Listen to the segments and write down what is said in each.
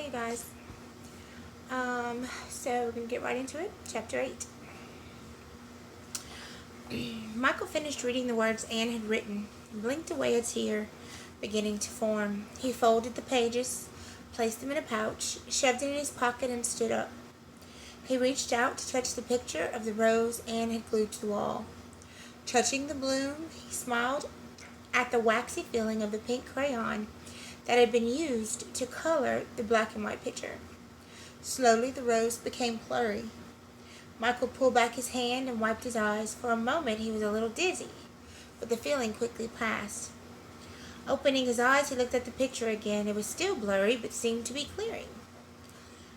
Hey guys. So we're gonna get right into it. Chapter 8. Michael finished reading the words Anne had written and blinked away a tear beginning to form. He folded the pages, placed them in a pouch, shoved it in his pocket, and stood up. He reached out to touch the picture of the rose Anne had glued to the wall. Touching the bloom, he smiled at the waxy feeling of the pink crayon that had been used to color the black and white picture. Slowly the rose became blurry. Michael pulled back his hand and wiped his eyes. For a moment he was a little dizzy, but the feeling quickly passed. Opening his eyes, he looked at the picture again. It was still blurry, but seemed to be clearing.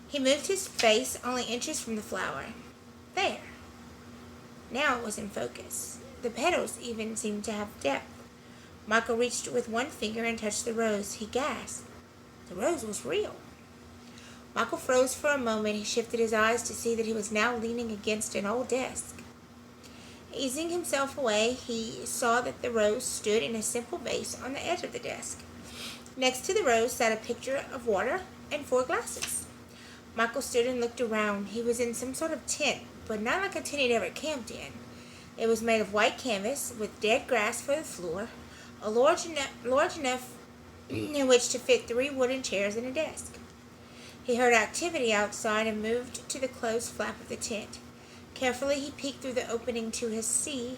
He moved his face only inches from the flower. There. Now it was in focus. The petals even seemed to have depth. Michael reached with one finger and touched the rose. He gasped. The rose was real. Michael froze for a moment. He shifted his eyes to see that he was now leaning against an old desk. Easing himself away, he saw that the rose stood in a simple vase on the edge of the desk. Next to the rose sat a pitcher of water and 4 glasses. Michael stood and looked around. He was in some sort of tent, but not like a tent he'd ever camped in. It was made of white canvas with dead grass for the floor, large enough in which to fit 3 wooden chairs and a desk. He heard activity outside and moved to the closed flap of the tent. Carefully he peeked through the opening to see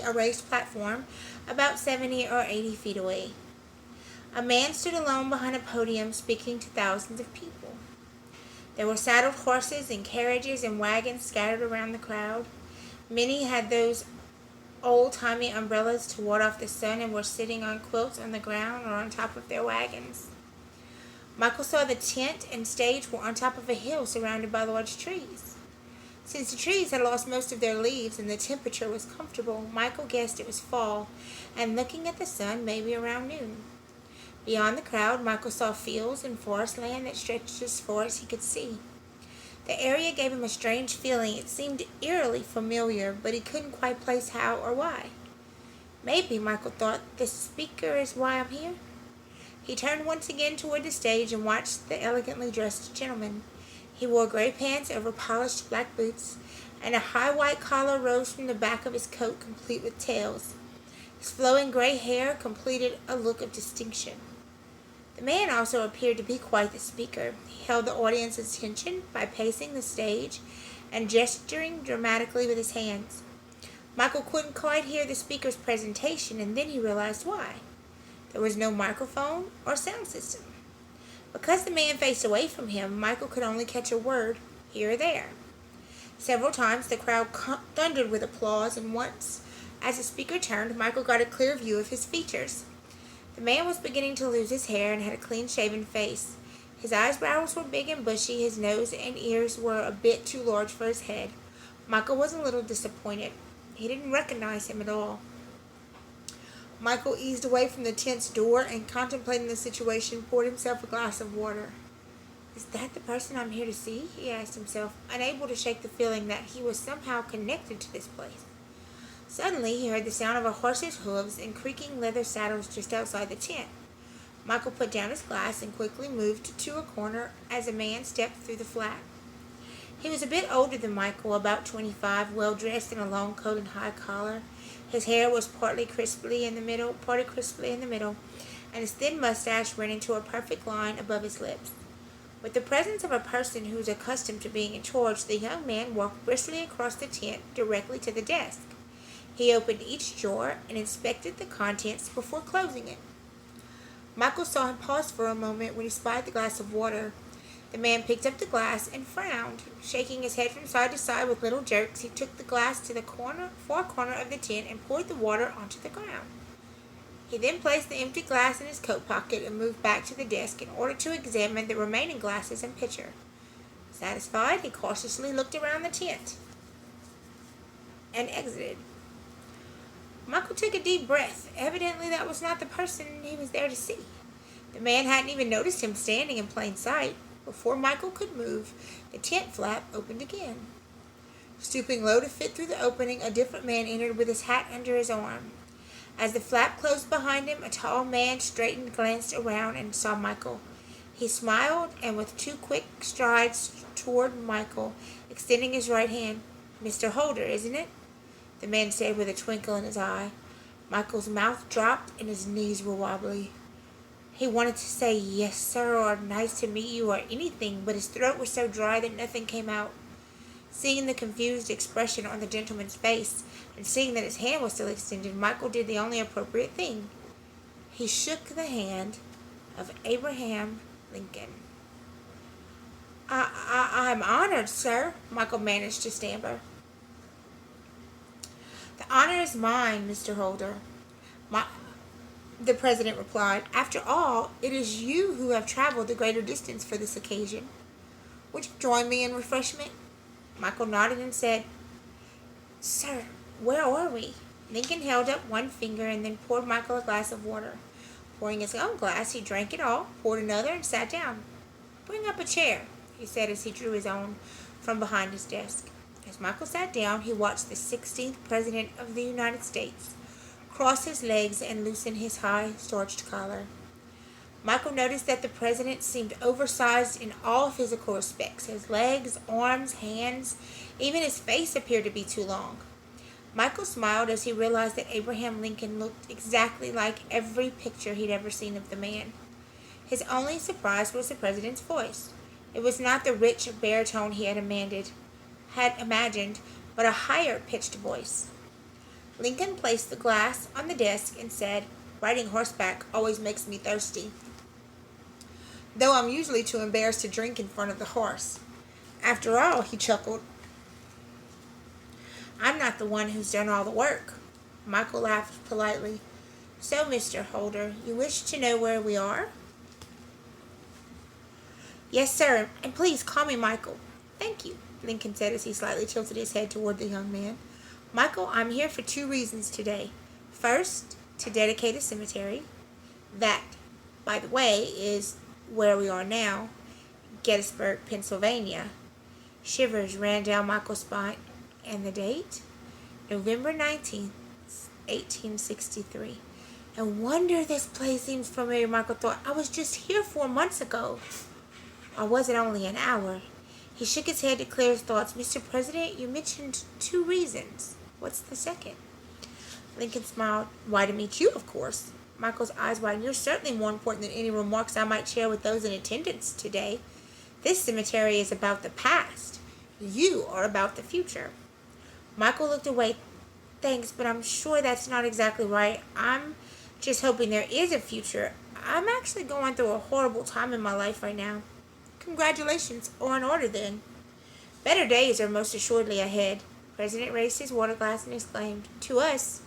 a raised platform about 70 or 80 feet away. A man stood alone behind a podium speaking to thousands of people. There were saddled horses and carriages and wagons scattered around the crowd. Many had those old-timey umbrellas to ward off the sun and were sitting on quilts on the ground or on top of their wagons. Michael saw the tent and stage were on top of a hill surrounded by large trees. Since the trees had lost most of their leaves and the temperature was comfortable, Michael guessed it was fall, and looking at the sun, maybe around noon. Beyond the crowd, Michael saw fields and forest land that stretched as far as he could see. The area gave him a strange feeling. It seemed eerily familiar, but he couldn't quite place how or why. Maybe, Michael thought, the speaker is why I'm here. He turned once again toward the stage and watched the elegantly dressed gentleman. He wore gray pants over polished black boots, and a high white collar rose from the back of his coat, complete with tails. His flowing gray hair completed a look of distinction. The man also appeared to be quite the speaker. He held the audience's attention by pacing the stage and gesturing dramatically with his hands. Michael couldn't quite hear the speaker's presentation, and then he realized why. There was no microphone or sound system. Because the man faced away from him, Michael could only catch a word here or there. Several times the crowd thundered with applause, and once, as the speaker turned, Michael got a clear view of his features. The man was beginning to lose his hair and had a clean-shaven face. His eyebrows were big and bushy. His nose and ears were a bit too large for his head. Michael was a little disappointed. He didn't recognize him at all. Michael eased away from the tent's door and, contemplating the situation, poured himself a glass of water. Is that the person I'm here to see? He asked himself, unable to shake the feeling that he was somehow connected to this place. Suddenly he heard the sound of a horse's hooves and creaking leather saddles just outside the tent. Michael put down his glass and quickly moved to a corner as a man stepped through the flap. He was a bit older than Michael, about 25, well-dressed in a long coat and high collar. His hair was parted crisply in the middle, and his thin mustache ran into a perfect line above his lips. With the presence of a person who was accustomed to being in charge, the young man walked briskly across the tent directly to the desk. He opened each drawer and inspected the contents before closing it. Michael saw him pause for a moment when he spied the glass of water. The man picked up the glass and frowned. Shaking his head from side to side with little jerks, he took the glass to the far corner of the tent and poured the water onto the ground. He then placed the empty glass in his coat pocket and moved back to the desk in order to examine the remaining glasses and pitcher. Satisfied, he cautiously looked around the tent and exited. Michael took a deep breath. Evidently that was not the person he was there to see. The man hadn't even noticed him standing in plain sight. Before Michael could move, the tent flap opened again. Stooping low to fit through the opening, a different man entered with his hat under his arm. As the flap closed behind him, a tall man straightened, glanced around, and saw Michael. He smiled and with two quick strides toward Michael, extending his right hand. "Mr. Holder, isn't it?" the man said with a twinkle in his eye. Michael's mouth dropped and his knees were wobbly. He wanted to say "yes, sir," or "nice to meet you," or anything, but his throat was so dry that nothing came out. Seeing the confused expression on the gentleman's face, and seeing that his hand was still extended, Michael did the only appropriate thing. He shook the hand of Abraham Lincoln. I'm honored, sir," Michael managed to stammer. "The honor is mine, Mr. Holder," the president replied. "After all, it is you who have traveled the greater distance for this occasion. Would you join me in refreshment?" Michael nodded and said, "Sir, where are we?" Lincoln held up one finger and then poured Michael a glass of water. Pouring his own glass, he drank it all, poured another, and sat down. "Bring up a chair," he said as he drew his own from behind his desk. As Michael sat down, he watched the 16th President of the United States cross his legs and loosen his high, starched collar. Michael noticed that the president seemed oversized in all physical respects. His legs, arms, hands, even his face appeared to be too long. Michael smiled as he realized that Abraham Lincoln looked exactly like every picture he'd ever seen of the man. His only surprise was the president's voice. It was not the rich baritone he had imagined, but a higher-pitched voice. Lincoln placed the glass on the desk and said, "Riding horseback always makes me thirsty, though I'm usually too embarrassed to drink in front of the horse. After all," he chuckled, "I'm not the one who's done all the work." Michael laughed politely. "So, Mr. Holder, you wish to know where we are?" "Yes, sir, and please call me Michael." "Thank you," Lincoln said as he slightly tilted his head toward the young man. "Michael, I'm here for 2 reasons today. First, to dedicate a cemetery. That, by the way, is where we are now, Gettysburg, Pennsylvania." Shivers ran down Michael's spine. "And the date?" "November 19th, 1863. "No wonder this place seems familiar," Michael thought. "I was just here 4 months ago. Or was it only an hour?" He shook his head to clear his thoughts. "Mr. President, you mentioned 2 reasons. What's the second?" Lincoln smiled. "Why, to meet you, of course." Michael's eyes widened. "You're certainly more important than any remarks I might share with those in attendance today. This cemetery is about the past. You are about the future." Michael looked away. "Thanks, but I'm sure that's not exactly right. I'm just hoping there is a future. I'm actually going through a horrible time in my life right now." "Congratulations are in order, then." "Better days are most assuredly ahead." The president raised his water glass and exclaimed, "To us,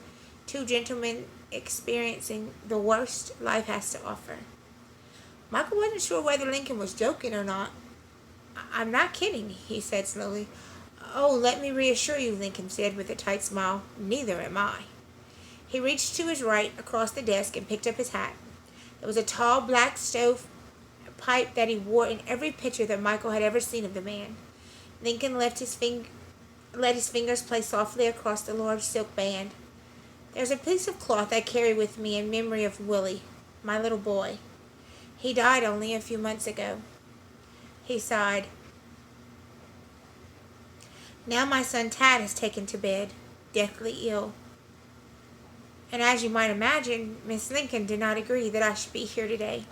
2 gentlemen experiencing the worst life has to offer." Michael wasn't sure whether Lincoln was joking or not. "I'm not kidding," he said slowly. "Oh, let me reassure you," Lincoln said with a tight smile, "neither am I." He reached to his right across the desk and picked up his hat. It was a tall black stove pipe that he wore in every picture that Michael had ever seen of the man. Lincoln let his fingers play softly across the large silk band. "There's a piece of cloth I carry with me in memory of Willie, my little boy. He died only a few months ago." He sighed. "Now my son Tad is taken to bed, deathly ill. And as you might imagine, Miss Lincoln did not agree that I should be here today."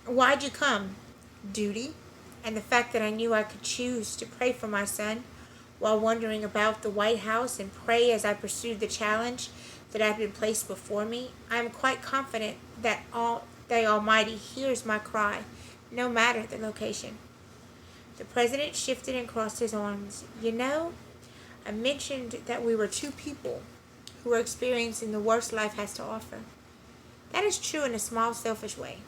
"Why'd you come?" "Duty, and the fact that I knew I could choose to pray for my son while wandering about the White House and pray as I pursued the challenge that had been placed before me. I am quite confident that the Almighty hears my cry, no matter the location." The president shifted and crossed his arms. "You know, I mentioned that we were 2 people who are experiencing the worst life has to offer. That is true in a small, selfish way.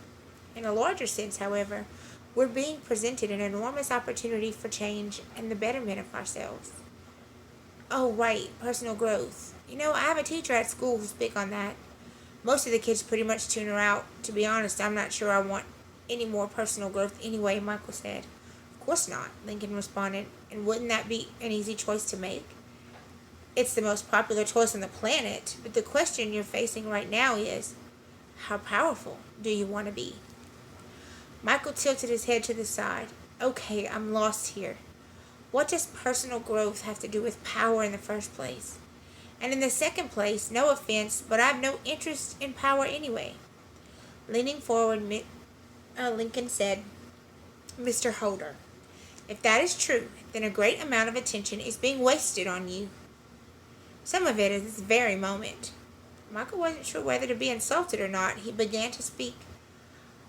In a larger sense, however, we're being presented an enormous opportunity for change and the betterment of ourselves." "Oh, right, personal growth. You know, I have a teacher at school who's big on that. Most of the kids pretty much tune her out. To be honest, I'm not sure I want any more personal growth anyway," Michael said. "Of course not," Lincoln responded. "And wouldn't that be an easy choice to make?" "It's the most popular choice on the planet, but the question you're facing right now is, how powerful do you want to be?" Michael tilted his head to the side. Okay, I'm lost here. What does personal growth have to do with power in the first place? And in the second place, no offense, but I have no interest in power anyway. Leaning forward, Lincoln said, Mr. Holder, if that is true, then a great amount of attention is being wasted on you. Some of it at this very moment. Michael wasn't sure whether to be insulted or not. He began to speak.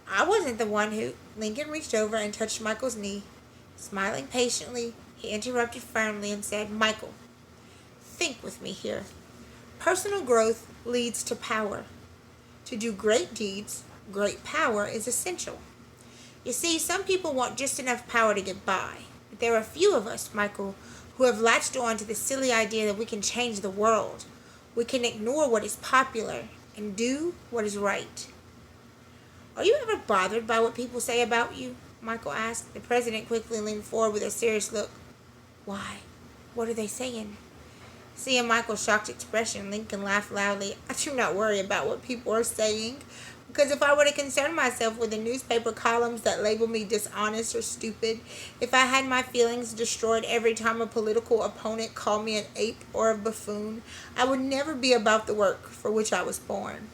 I wasn't the one who... Lincoln reached over and touched Michael's knee. Smiling patiently, he interrupted firmly and said, Michael, think with me here. Personal growth leads to power. To do great deeds, great power is essential. You see, some people want just enough power to get by. But there are a few of us, Michael, who have latched on to the silly idea that we can change the world. We can ignore what is popular and do what is right. Are you ever bothered by what people say about you? Michael asked. The president quickly leaned forward with a serious look. Why? What are they saying? Seeing Michael's shocked expression, Lincoln laughed loudly. I do not worry about what people are saying, because if I were to concern myself with the newspaper columns that label me dishonest or stupid, if I had my feelings destroyed every time a political opponent called me an ape or a buffoon, I would never be about the work for which I was born.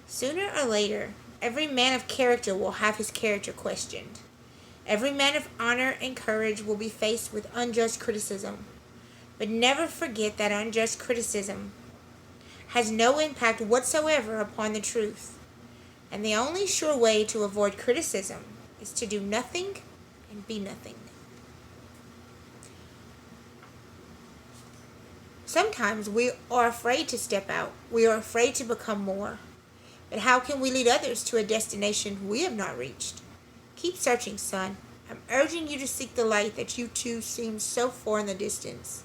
Sooner or later, every man of character will have his character questioned. Every man of honor and courage will be faced with unjust criticism. But never forget that unjust criticism has no impact whatsoever upon the truth. And the only sure way to avoid criticism is to do nothing and be nothing. Sometimes we are afraid to step out. We are afraid to become more. But how can we lead others to a destination we have not reached? Keep searching, son. I'm urging you to seek the light that you too seem so far in the distance.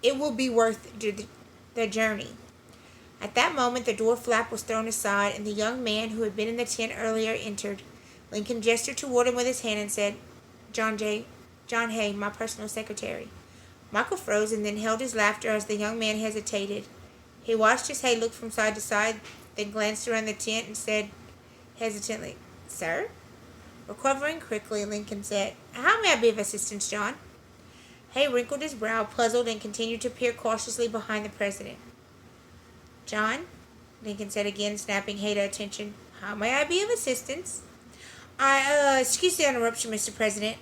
It will be worth the journey. At that moment, the door flap was thrown aside, and the young man who had been in the tent earlier entered. Lincoln gestured toward him with his hand and said, John Hay, my personal secretary. Michael froze and then held his laughter as the young man hesitated. He watched as Hay looked from side to side, then glanced around the tent and said hesitantly, Sir? Recovering quickly, Lincoln said, How may I be of assistance, John? Hay wrinkled his brow, puzzled, and continued to peer cautiously behind the president. John, Lincoln said again, snapping Hay to attention, How may I be of assistance? Excuse the interruption, Mr. President.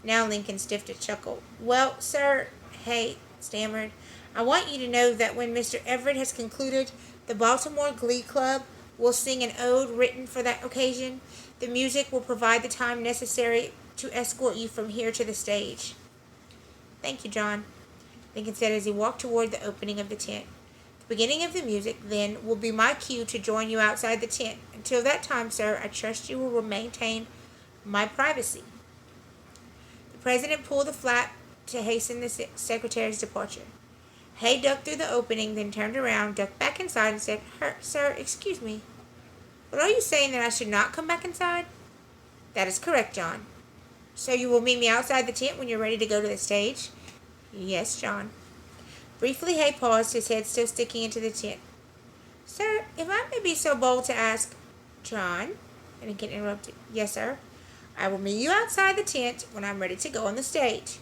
Now Lincoln stiffed a chuckle. Well, sir, Hay stammered, I want you to know that when Mr. Everett has concluded, the Baltimore Glee Club will sing an ode written for that occasion. The music will provide the time necessary to escort you from here to the stage. Thank you, John, Lincoln said as he walked toward the opening of the tent. The beginning of the music, then, will be my cue to join you outside the tent. Until that time, sir, I trust you will maintain my privacy. The president pulled the flap to hasten the secretary's departure. Hay ducked through the opening, then turned around, ducked back inside, and said, Sir, excuse me, but are you saying that I should not come back inside? That is correct, John. So you will meet me outside the tent when you're ready to go to the stage? Yes, John. Briefly, Hay paused, his head still sticking into the tent. Sir, if I may be so bold to ask... John? Lincoln interrupted. Yes, sir. I will meet you outside the tent when I'm ready to go on the stage.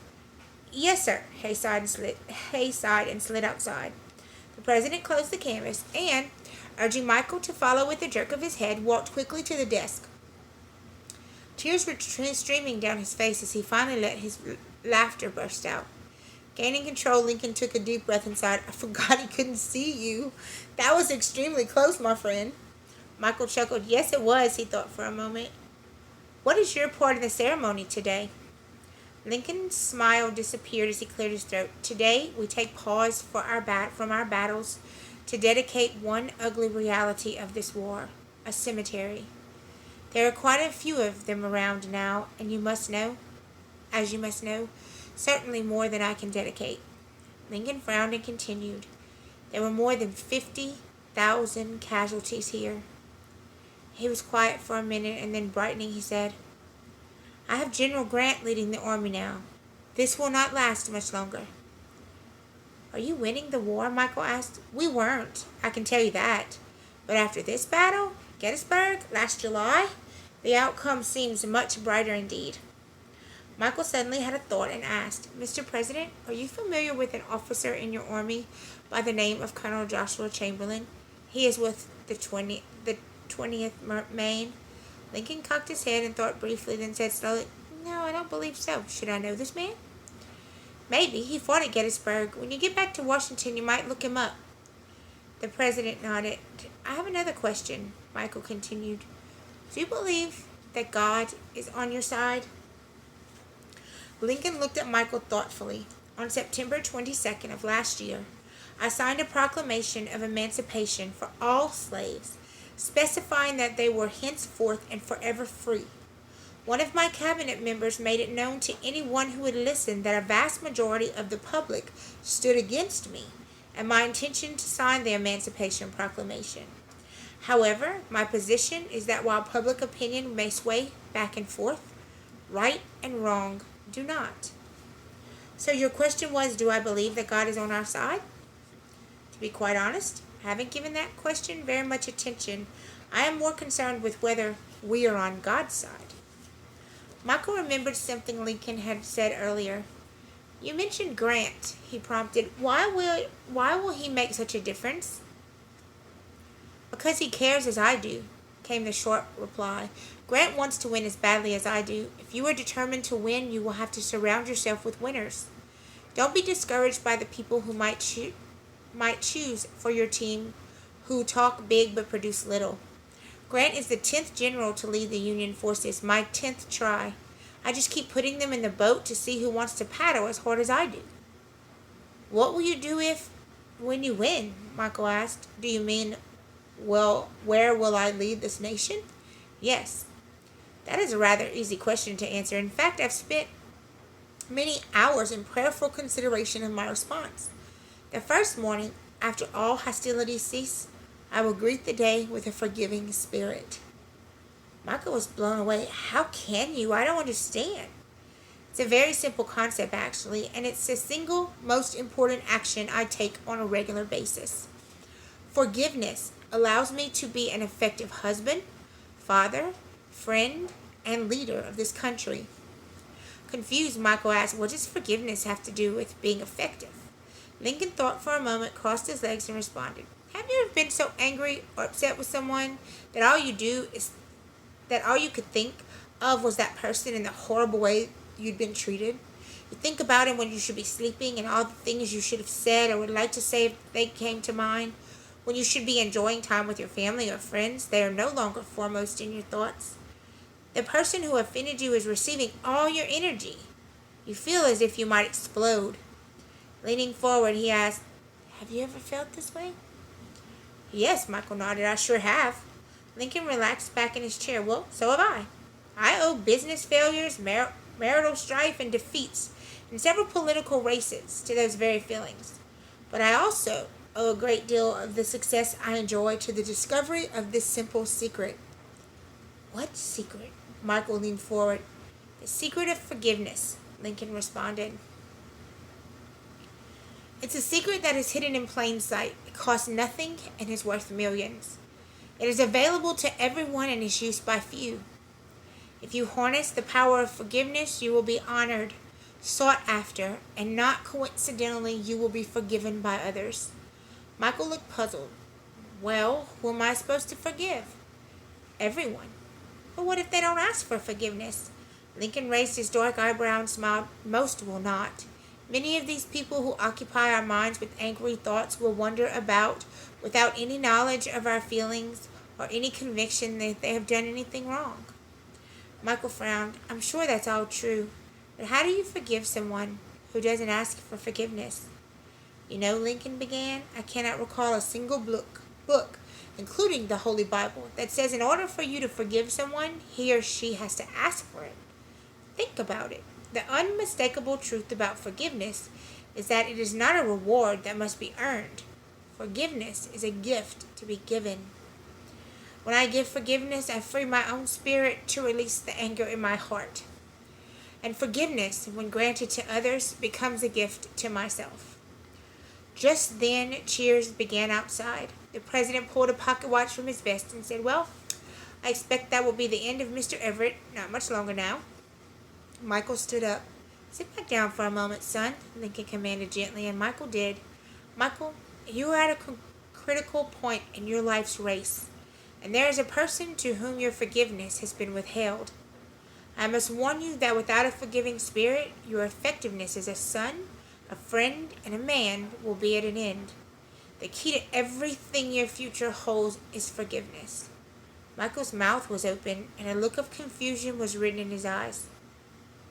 Yes, sir. Hay sighed and slid outside. The president closed the canvas and, urging Michael to follow with a jerk of his head, walked quickly to the desk. Tears were streaming down his face as he finally let his laughter burst out. Gaining control, Lincoln took a deep breath and sighed, I forgot he couldn't see you. That was extremely close, my friend. Michael chuckled. Yes, it was, he thought for a moment. What is your part in the ceremony today? Lincoln's smile disappeared as he cleared his throat. Today, we take pause from our battles to dedicate one ugly reality of this war, a cemetery. There are quite a few of them around now, and you must know, certainly more than I can dedicate. Lincoln frowned and continued. There were more than 50,000 casualties here. He was quiet for a minute, and then brightening, he said, I have General Grant leading the army now. This will not last much longer. Are you winning the war? Michael asked. We weren't, I can tell you that. But after this battle, Gettysburg, last July, The outcome seems much brighter indeed. Michael suddenly had a thought and asked, Mr. President, are you familiar with an officer in your army by the name of Colonel Joshua Chamberlain? He is with the 20th Maine. Lincoln cocked his head and thought briefly, then said slowly, No, I don't believe so. Should I know this man? Maybe. He fought at Gettysburg. When you get back to Washington, you might look him up. The president nodded. I have another question, Michael continued. Do you believe that God is on your side? Lincoln looked at Michael thoughtfully. On September 22nd of last year, I signed a proclamation of emancipation for all slaves, specifying that they were henceforth and forever free. One of my cabinet members made it known to anyone who would listen that a vast majority of the public stood against me and my intention to sign the Emancipation Proclamation. However, my position is that while public opinion may sway back and forth, right and wrong do not. So your question was, do I believe that God is on our side? To be quite honest, I haven't given that question very much attention. I am more concerned with whether we are on God's side. Michael remembered something Lincoln had said earlier. You mentioned Grant, he prompted. Why will he make such a difference? Because he cares as I do, came the short reply. Grant wants to win as badly as I do. If you are determined to win, you will have to surround yourself with winners. Don't be discouraged by the people who might choose for your team, who talk big but produce little. Grant is the 10th general to lead the Union forces, my 10th try. I just keep putting them in the boat to see who wants to paddle as hard as I do. What will you do when you win? Michael asked. Do you mean, well, where will I lead this nation? Yes. That is a rather easy question to answer. In fact, I've spent many hours in prayerful consideration of my response. The first morning, after all hostilities cease, I will greet the day with a forgiving spirit. Michael was blown away. How can you? I don't understand. It's a very simple concept, actually, and it's the single most important action I take on a regular basis. Forgiveness allows me to be an effective husband, father, friend, and leader of this country. Confused, Michael asked, what does forgiveness have to do with being effective? Lincoln thought for a moment, crossed his legs, and responded, have you ever been so angry or upset with someone that all you could think of was that person and the horrible way you'd been treated? You think about it when you should be sleeping and all the things you should have said or would like to say if they came to mind. When you should be enjoying time with your family or friends, they are no longer foremost in your thoughts. The person who offended you is receiving all your energy. You feel as if you might explode. Leaning forward, he asked, have you ever felt this way? Yes, Michael nodded. I sure have. Lincoln relaxed back in his chair. Well, so have I. I owe business failures, marital strife, and defeats in several political races to those very feelings. But I also owe a great deal of the success I enjoy to the discovery of this simple secret. What secret? Michael leaned forward. The secret of forgiveness, Lincoln responded. It's a secret that is hidden in plain sight. It costs nothing and is worth millions. It is available to everyone and is used by few. If you harness the power of forgiveness, you will be honored, sought after, and not coincidentally, you will be forgiven by others. Michael looked puzzled. Well, who am I supposed to forgive? Everyone. But what if they don't ask for forgiveness? Lincoln raised his dark eyebrow and smiled. Most will not. Many of these people who occupy our minds with angry thoughts will wander about without any knowledge of our feelings or any conviction that they have done anything wrong. Michael frowned. I'm sure that's all true. But how do you forgive someone who doesn't ask for forgiveness? You know, Lincoln began, I cannot recall a single book, including the Holy Bible, that says in order for you to forgive someone, he or she has to ask for it. Think about it. The unmistakable truth about forgiveness is that it is not a reward that must be earned. Forgiveness is a gift to be given. When I give forgiveness, I free my own spirit to release the anger in my heart. And forgiveness, when granted to others, becomes a gift to myself. Just then, cheers began outside. The president pulled a pocket watch from his vest and said, well, I expect that will be the end of Mr. Everett. Not much longer now." Michael stood up. "Sit back down for a moment, son," Lincoln commanded gently, and Michael did. "Michael, you are at a critical point in your life's race, and there is a person to whom your forgiveness has been withheld. I must warn you that without a forgiving spirit, your effectiveness as a son, a friend, and a man will be at an end. The key to everything your future holds is forgiveness." Michael's mouth was open, and a look of confusion was written in his eyes.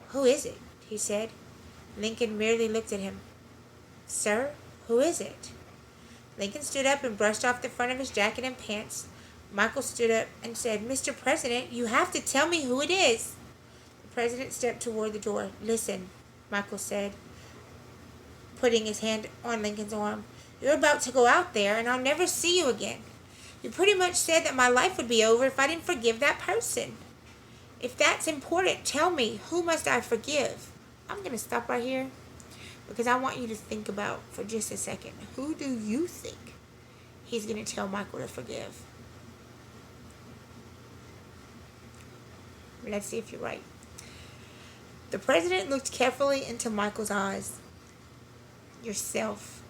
"Who is it?" he said. Lincoln merely looked at him. "Sir, who is it?" Lincoln stood up and brushed off the front of his jacket and pants. Michael stood up and said, "Mr. President, you have to tell me who it is." The President stepped toward the door. "Listen," Michael said, putting his hand on Lincoln's arm. "You're about to go out there, and I'll never see you again. You pretty much said that my life would be over if I didn't forgive that person. If that's important, tell me, who must I forgive?" I'm going to stop right here because I want you to think about for just a second. Who do you think he's going to tell Michael to forgive? Let's see if you're right. The President looked carefully into Michael's eyes. "Yourself."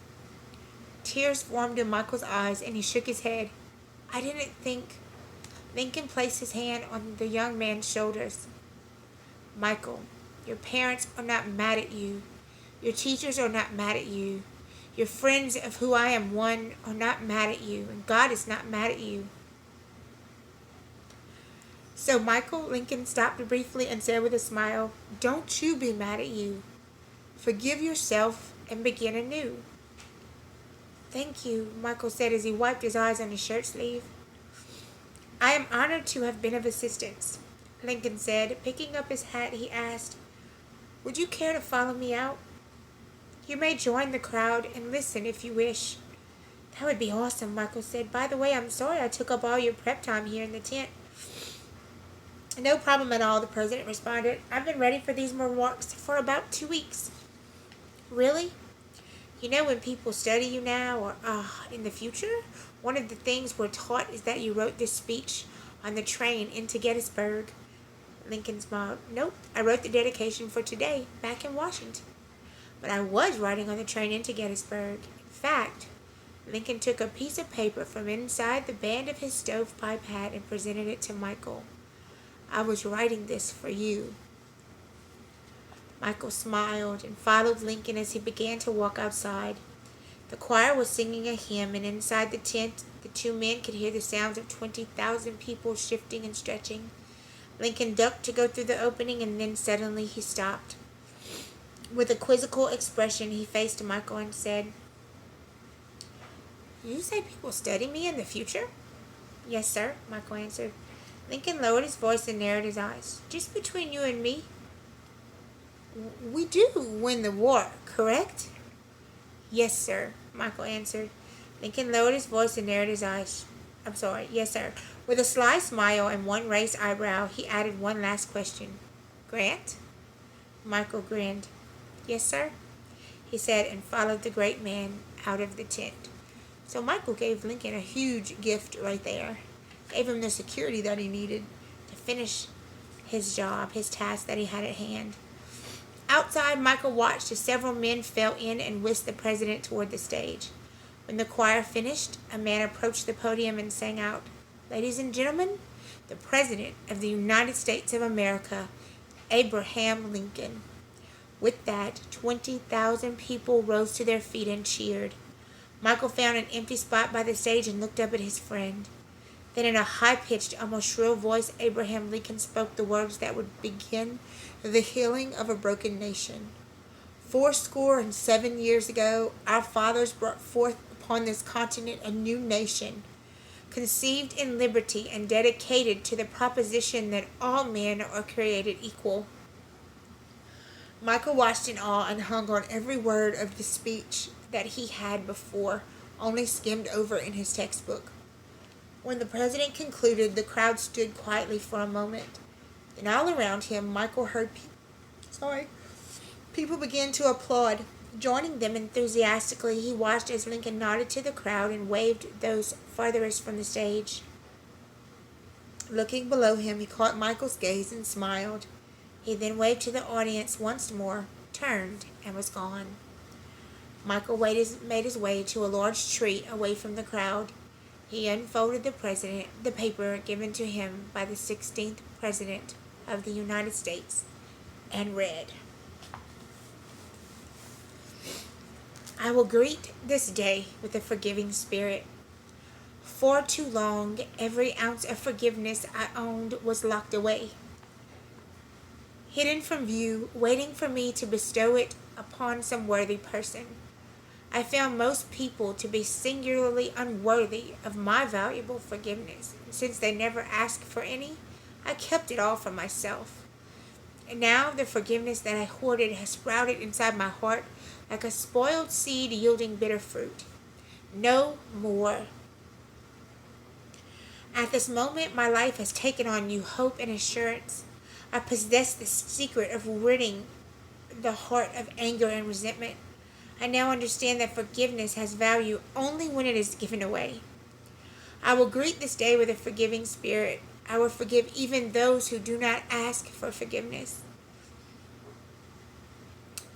Tears formed in Michael's eyes, and he shook his head. "I didn't think." Lincoln placed his hand on the young man's shoulders. "Michael, your parents are not mad at you. Your teachers are not mad at you. Your friends, of who I am one, are not mad at you, and God is not mad at you." "So, Michael," Lincoln stopped briefly and said with a smile, "don't you be mad at you. Forgive yourself and begin anew." "Thank you," Michael said as he wiped his eyes on his shirt sleeve. "I am honored to have been of assistance," Lincoln said. Picking up his hat, he asked, "Would you care to follow me out? You may join the crowd and listen if you wish." "That would be awesome," Michael said. "By the way, I'm sorry I took up all your prep time here in the tent." "No problem at all," the President responded. "I've been ready for these remarks for about 2 weeks." "Really? You know, when people study you now or in the future, one of the things we're taught is that you wrote this speech on the train into Gettysburg." Lincoln smiled. "Nope, I wrote the dedication for today back in Washington. But I was writing on the train into Gettysburg. In fact," Lincoln took a piece of paper from inside the band of his stovepipe hat and presented it to Michael. "I was writing this for you." Michael smiled and followed Lincoln as he began to walk outside. The choir was singing a hymn, and inside the tent, the two men could hear the sounds of 20,000 people shifting and stretching. Lincoln ducked to go through the opening, and then suddenly he stopped. With a quizzical expression, he faced Michael and said, "You say people study me in the future?" "Yes, sir," Michael answered. Lincoln lowered his voice and narrowed his eyes. "Just between you and me, we do win the war, correct?" "Yes, sir," Michael answered. Lincoln lowered his voice and narrowed his eyes. "I'm sorry, yes, sir." With a sly smile and one raised eyebrow, he added one last question. "Grant?" Michael grinned. "Yes, sir," he said, and followed the great man out of the tent. So Michael gave Lincoln a huge gift right there. Gave him the security that he needed to finish his job, his task that he had at hand. Outside, Michael watched as several men fell in and whisked the President toward the stage. When the choir finished, a man approached the podium and sang out, "Ladies and gentlemen, the President of the United States of America, Abraham Lincoln." With that, 20,000 people rose to their feet and cheered. Michael found an empty spot by the stage and looked up at his friend. Then in a high-pitched, almost shrill voice, Abraham Lincoln spoke the words that would begin the healing of a broken nation. "67 years ago, our fathers brought forth upon this continent a new nation, conceived in liberty and dedicated to the proposition that all men are created equal." Michael watched in awe and hung on every word of the speech that he had before only skimmed over in his textbook. When the President concluded, the crowd stood quietly for a moment. Then all around him, Michael heard people began to applaud. Joining them enthusiastically, he watched as Lincoln nodded to the crowd and waved those farthest from the stage. Looking below him, he caught Michael's gaze and smiled. He then waved to the audience once more, turned, and was gone. Michael made his way to a large tree away from the crowd. He unfolded the paper given to him by the 16th President of the United States, and read, "I will greet this day with a forgiving spirit. For too long, every ounce of forgiveness I owned was locked away, hidden from view, waiting for me to bestow it upon some worthy person. I found most people to be singularly unworthy of my valuable forgiveness. Since they never asked for any, I kept it all for myself. And now the forgiveness that I hoarded has sprouted inside my heart like a spoiled seed yielding bitter fruit. No more. At this moment, my life has taken on new hope and assurance. I possess the secret of ridding the heart of anger and resentment. I now understand that forgiveness has value only when it is given away. I will greet this day with a forgiving spirit. I will forgive even those who do not ask for forgiveness.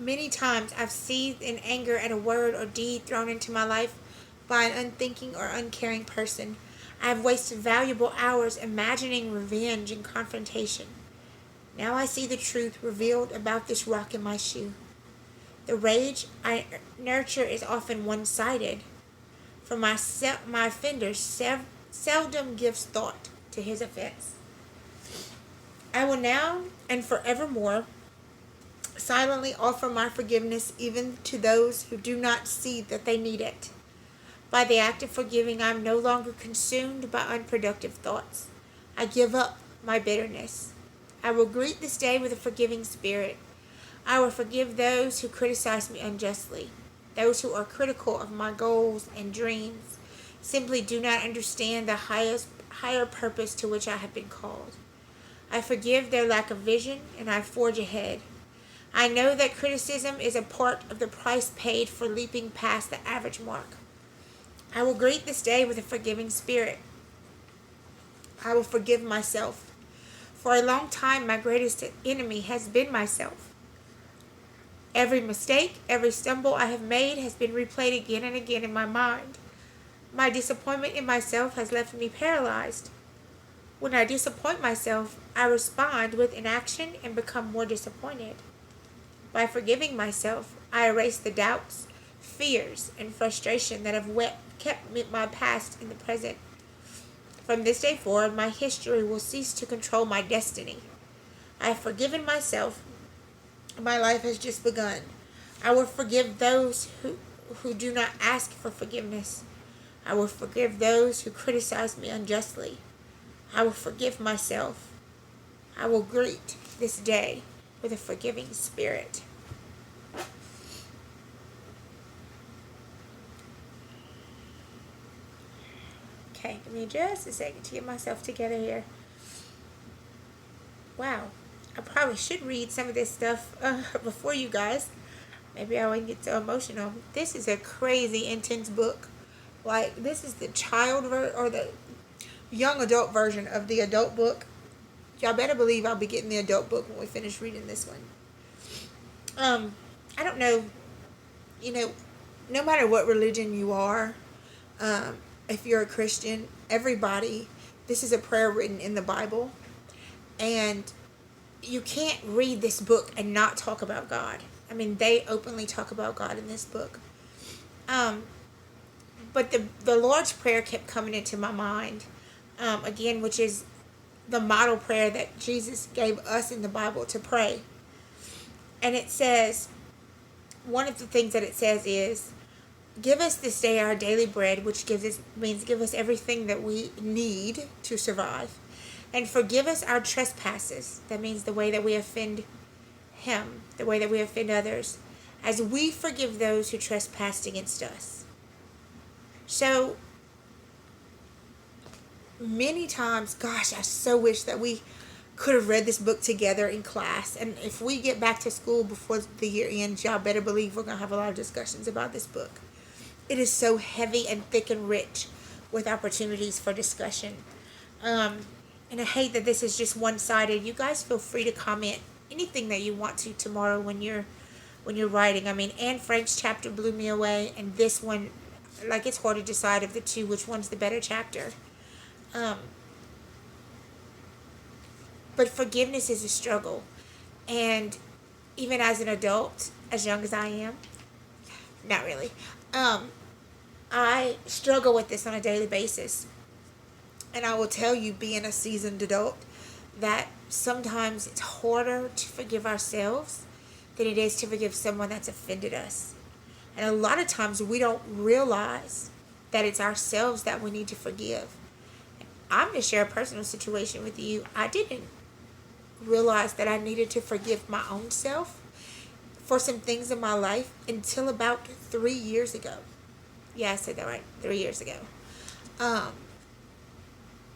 Many times I've seethed in anger at a word or deed thrown into my life by an unthinking or uncaring person. I have wasted valuable hours imagining revenge and confrontation. Now I see the truth revealed about this rock in my shoe. The rage I nurture is often one-sided, for my offender seldom gives thought to his offense. I will now and forevermore silently offer my forgiveness even to those who do not see that they need it. By the act of forgiving, I am no longer consumed by unproductive thoughts. I give up my bitterness. I will greet this day with a forgiving spirit. I will forgive those who criticize me unjustly. Those who are critical of my goals and dreams simply do not understand the higher purpose to which I have been called. I forgive their lack of vision, and I forge ahead. I know that criticism is a part of the price paid for leaping past the average mark. I will greet this day with a forgiving spirit. I will forgive myself. For a long time, my greatest enemy has been myself. Every mistake, every stumble I have made has been replayed again and again in my mind. My disappointment in myself has left me paralyzed. When I disappoint myself, I respond with inaction and become more disappointed. By forgiving myself, I erase the doubts, fears, and frustration that have kept my past in the present. From this day forward, my history will cease to control my destiny. I have forgiven myself. My life has just begun. I will forgive those who do not ask for forgiveness. I will forgive those who criticize me unjustly. I will forgive myself. I will greet this day with a forgiving spirit. Okay, give me just a second to get myself together here. Wow, I probably should read some of this stuff before you guys. Maybe I wouldn't get so emotional. This is a crazy, intense book. Like, this is the or the young adult version of the adult book. Y'all better believe I'll be getting the adult book when we finish reading this one. I don't know, no matter what religion you are, if you're a Christian, this is a prayer written in the Bible, and you can't read this book and not talk about God. I mean, they openly talk about God in this book. But the Lord's Prayer kept coming into my mind, again, which is the model prayer that Jesus gave us in the Bible to pray. And it says, one of the things that it says is, give us this day our daily bread, which means give us everything that we need to survive. And forgive us our trespasses. That means the way that we offend Him, the way that we offend others, as we forgive those who trespass against us. So, many times, gosh, I so wish that we could have read this book together in class. And if we get back to school before the year ends, y'all better believe we're going to have a lot of discussions about this book. It is so heavy and thick and rich with opportunities for discussion. And I hate that this is just one-sided. You guys feel free to comment anything that you want to tomorrow when you're writing. I mean, Anne Frank's chapter blew me away, and this one, like, it's hard to decide of the two which one's the better chapter. Um, but forgiveness is a struggle, and even as an adult, as young as I am, not really, I struggle with this on a daily basis. And I will tell you, being a seasoned adult, that sometimes it's harder to forgive ourselves than it is to forgive someone that's offended us. And a lot of times we don't realize that it's ourselves that we need to forgive. I'm going to share a personal situation with you. I didn't realize that I needed to forgive my own self for some things in my life until about 3 years ago. Yeah, I said that right. 3 years ago.